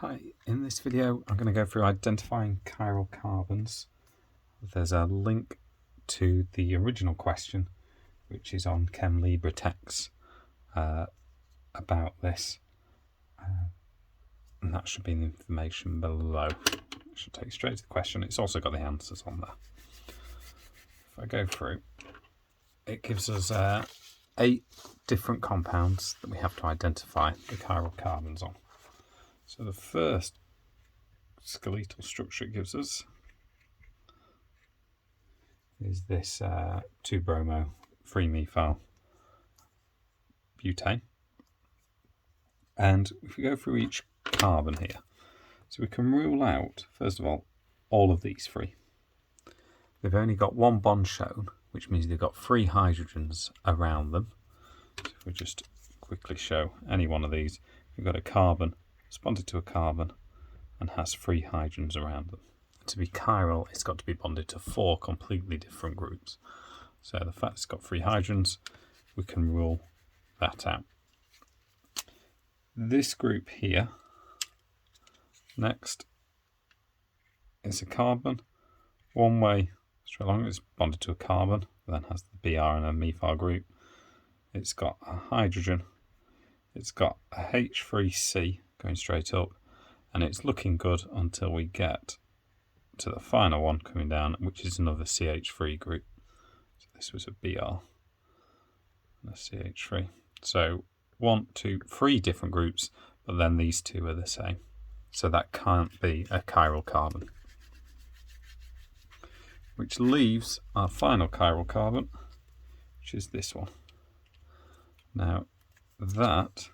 Hi, in this video I'm going to go through identifying chiral carbons. There's a link to the original question which is on Chem Libre Text about this, and that should be the information below. It should take you straight to the question. It's also got the answers on there. If I go through, it gives us 8 different compounds that we have to identify the chiral carbons on. So the first skeletal structure it gives us is this 2-bromo 3-methyl butane. And if we go through each carbon here, so we can rule out, first of all of these 3. They've only got 1 bond shown, which means they've got 3 hydrogens around them. So if we just quickly show any one of these, we've got a carbon, it's bonded to a carbon, and has 3 hydrogens around them. To be chiral, it's got to be bonded to 4 completely different groups. So the fact it's got 3 hydrogens, we can rule that out. This group here, next, is a carbon. One way, straight along, it's bonded to a carbon, then has the Br and a methyl group. It's got a hydrogen, it's got a H3C going straight up, and it's looking good until we get to the final one coming down, which is another CH3 group. So this was a Br and a CH3. So 1, 2, 3 different groups, but then these 2 are the same. So that can't be a chiral carbon. Which leaves our final chiral carbon, which is this one. Now that,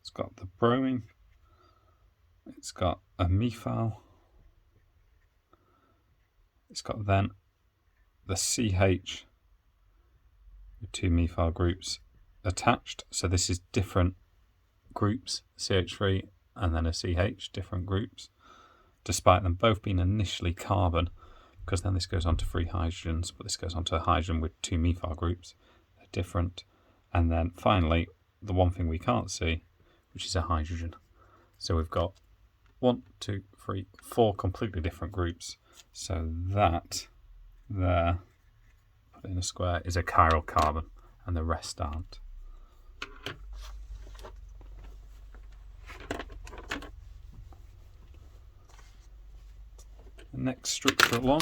it's got the bromine, it's got a methyl, it's got then the CH with 2 methyl groups attached. So this is different groups, CH3 and then a CH, different groups, despite them both being initially carbon, because then this goes on to 3 hydrogens, but this goes on to a hydrogen with 2 methyl groups. They're different. And then finally, the one thing we can't see, which is a hydrogen. So we've got 1, 2, 3, 4 completely different groups. So that there, put it in a square, is a chiral carbon, and the rest aren't. The next structural one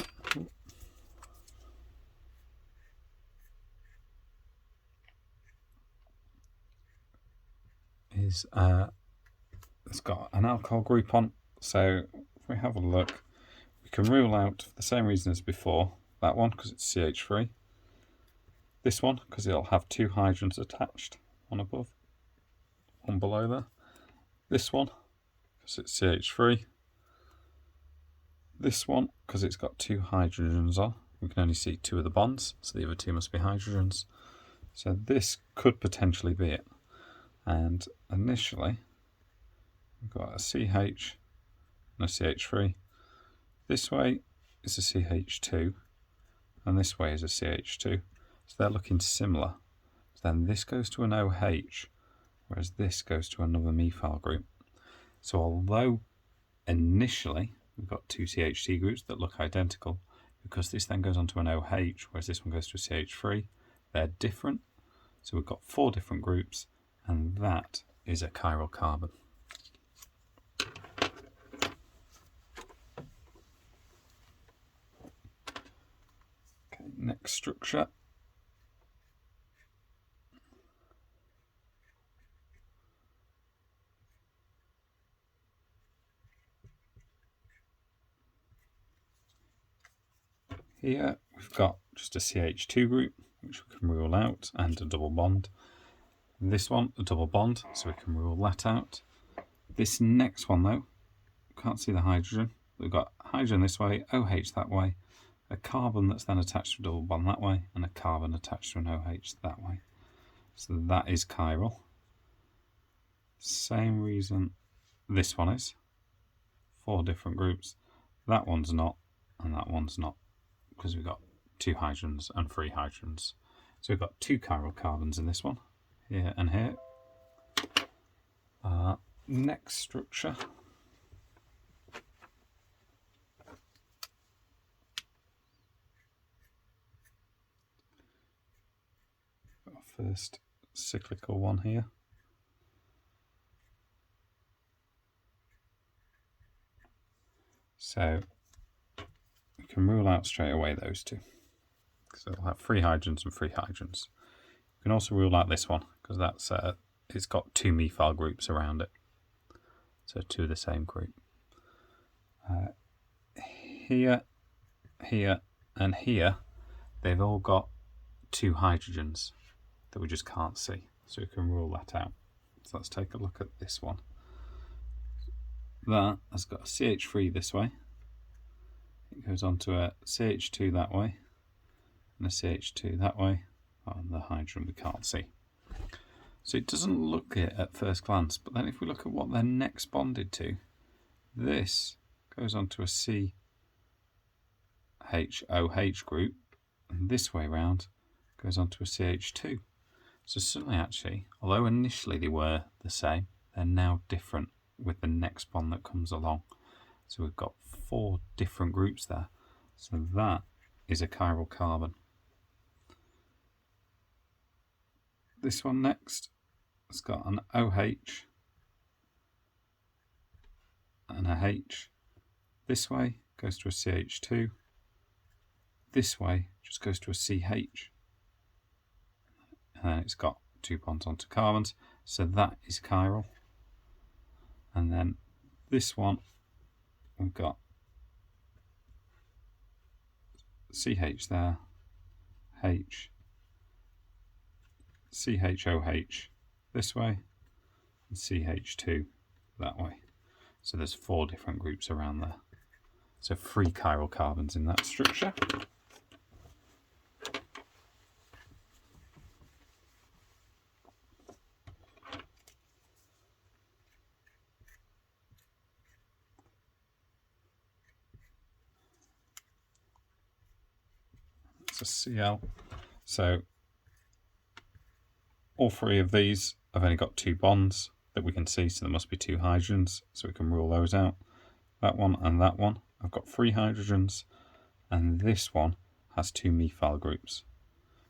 is it's got an alcohol group on. So if we have a look, we can rule out, for the same reason as before, that one because it's CH3, this one because it'll have 2 hydrogens attached, one above, one below there, this one because it's CH3, this one because it's got 2 hydrogens on. We can only see 2 of the bonds, so the other 2 must be hydrogens. So this could potentially be it. And initially, we've got a CH and a CH3. This way is a CH2, and this way is a CH2. So they're looking similar. So then this goes to an OH, whereas this goes to another methyl group. So although initially we've got 2 CH2 groups that look identical, because this then goes on to an OH, whereas this one goes to a CH3, they're different. So we've got 4 different groups, and that is a chiral carbon. Okay, next structure. Here we've got just a CH2 group, which we can rule out, and a double bond. This one, a double bond, so we can rule that out. This next one though, can't see the hydrogen. We've got hydrogen this way, OH that way, a carbon that's then attached to a double bond that way, and a carbon attached to an OH that way. So that is chiral. Same reason this one is. 4 different groups. That one's not, and that one's not, because we've got 2 hydrogens and 3 hydrogens. So we've got 2 chiral carbons in this one, here and here. Next structure first cyclical one here. So we can rule out straight away those two, because it'll have 3 hydrogens and 3 hydrogens. You can also rule out this one, because that's it's got 2 methyl groups around it. So 2 of the same group. Here, here, and here, they've all got 2 hydrogens that we just can't see. So we can rule that out. So let's take a look at this one. That has got a CH3 this way. It goes on to a CH2 that way, and a CH2 that way, and the hydrogen we can't see. So it doesn't look it at first glance, but then if we look at what they're next bonded to, this goes on to a CHOH group, and this way round goes on to a CH2. So suddenly actually, although initially they were the same, they're now different with the next bond that comes along. So we've got 4 different groups there. So that is a chiral carbon. This one next, it's got an OH and a H. This way goes to a CH2. This way just goes to a CH. And then it's got 2 bonds onto carbons. So that is chiral. And then this one, we've got CH there, H, CHOH this way, and CH2 that way. So there's 4 different groups around there. So 3 chiral carbons in that structure. It's a Cl. So all 3 of these have only got 2 bonds that we can see, so there must be 2 hydrogens, so we can rule those out. That one and that one have got 3 hydrogens, and this one has 2 methyl groups,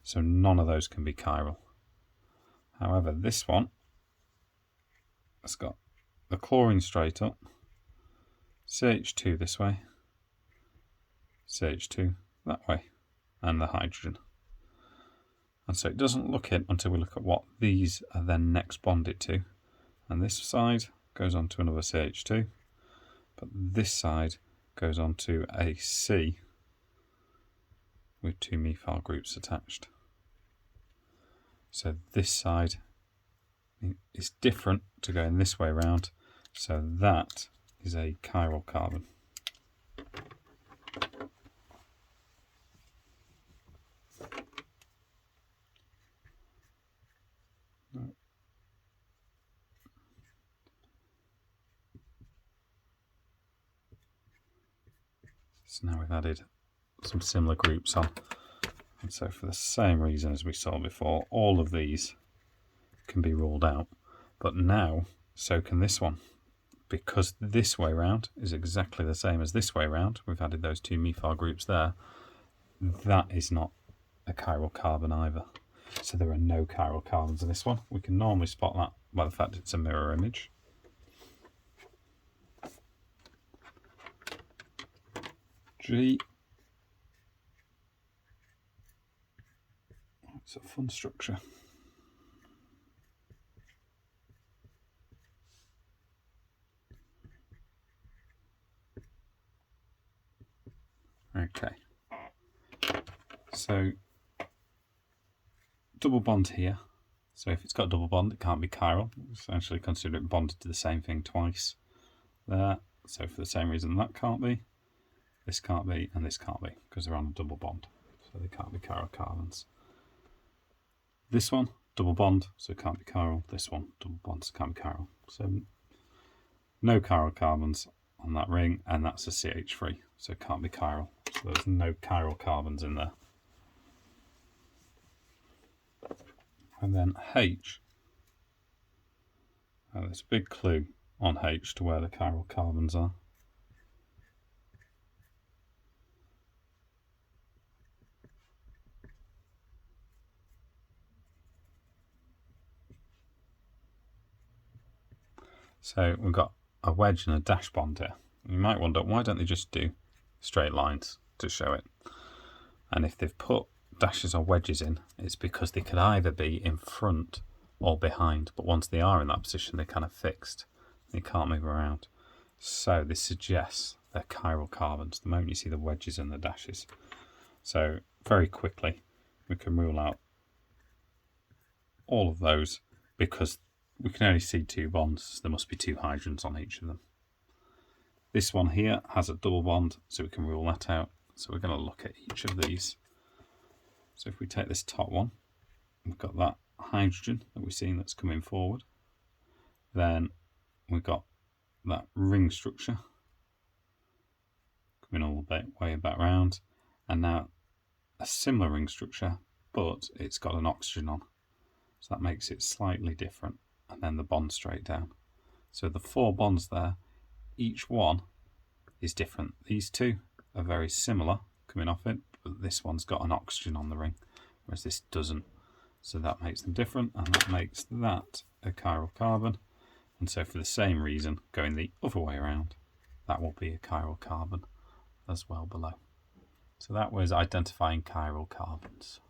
so none of those can be chiral. However, this one has got the chlorine straight up, CH2 this way, CH2 that way, and the hydrogen. And so it doesn't look it until we look at what these are then next bonded to. And this side goes on to another CH2, but this side goes on to a C with 2 methyl groups attached. So this side is different to going this way around, so that is a chiral carbon. So now we've added some similar groups on, and so for the same reason as we saw before, all of these can be ruled out, but now so can this one, because this way round is exactly the same as this way round. We've added those 2 methyl groups there. That is not a chiral carbon either, so there are no chiral carbons in this one. We can normally spot that by the fact it's a mirror image. G. It's a fun structure. Okay. So double bond here. So if it's got a double bond, it can't be chiral. Essentially consider it bonded to the same thing twice there. So for the same reason that can't be, this can't be, and this can't be, because they're on a double bond. So they can't be chiral carbons. This one, double bond, so it can't be chiral. This one, double bond, so it can't be chiral. So no chiral carbons on that ring, and that's a CH3, so it can't be chiral. So there's no chiral carbons in there. And then H. There's a big clue on H to where the chiral carbons are. So we've got a wedge and a dash bond here. You might wonder, why don't they just do straight lines to show it? And if they've put dashes or wedges in, it's because they could either be in front or behind, but once they are in that position, they're kind of fixed. They can't move around. So this suggests they're chiral carbons the moment you see the wedges and the dashes. So very quickly, we can rule out all of those because we can only see 2 bonds, so there must be 2 hydrogens on each of them. This one here has a double bond, so we can rule that out. So we're going to look at each of these. So if we take this top one, we've got that hydrogen that we've seen that's coming forward. Then we've got that ring structure coming all the way back round. And now a similar ring structure, but it's got an oxygen on. So that makes it slightly different. And then the bond straight down. So the 4 bonds there, each one is different. These 2 are very similar coming off it, but this one's got an oxygen on the ring, whereas this doesn't. So that makes them different, and that makes that a chiral carbon. And so for the same reason, going the other way around, that will be a chiral carbon as well below. So that was identifying chiral carbons.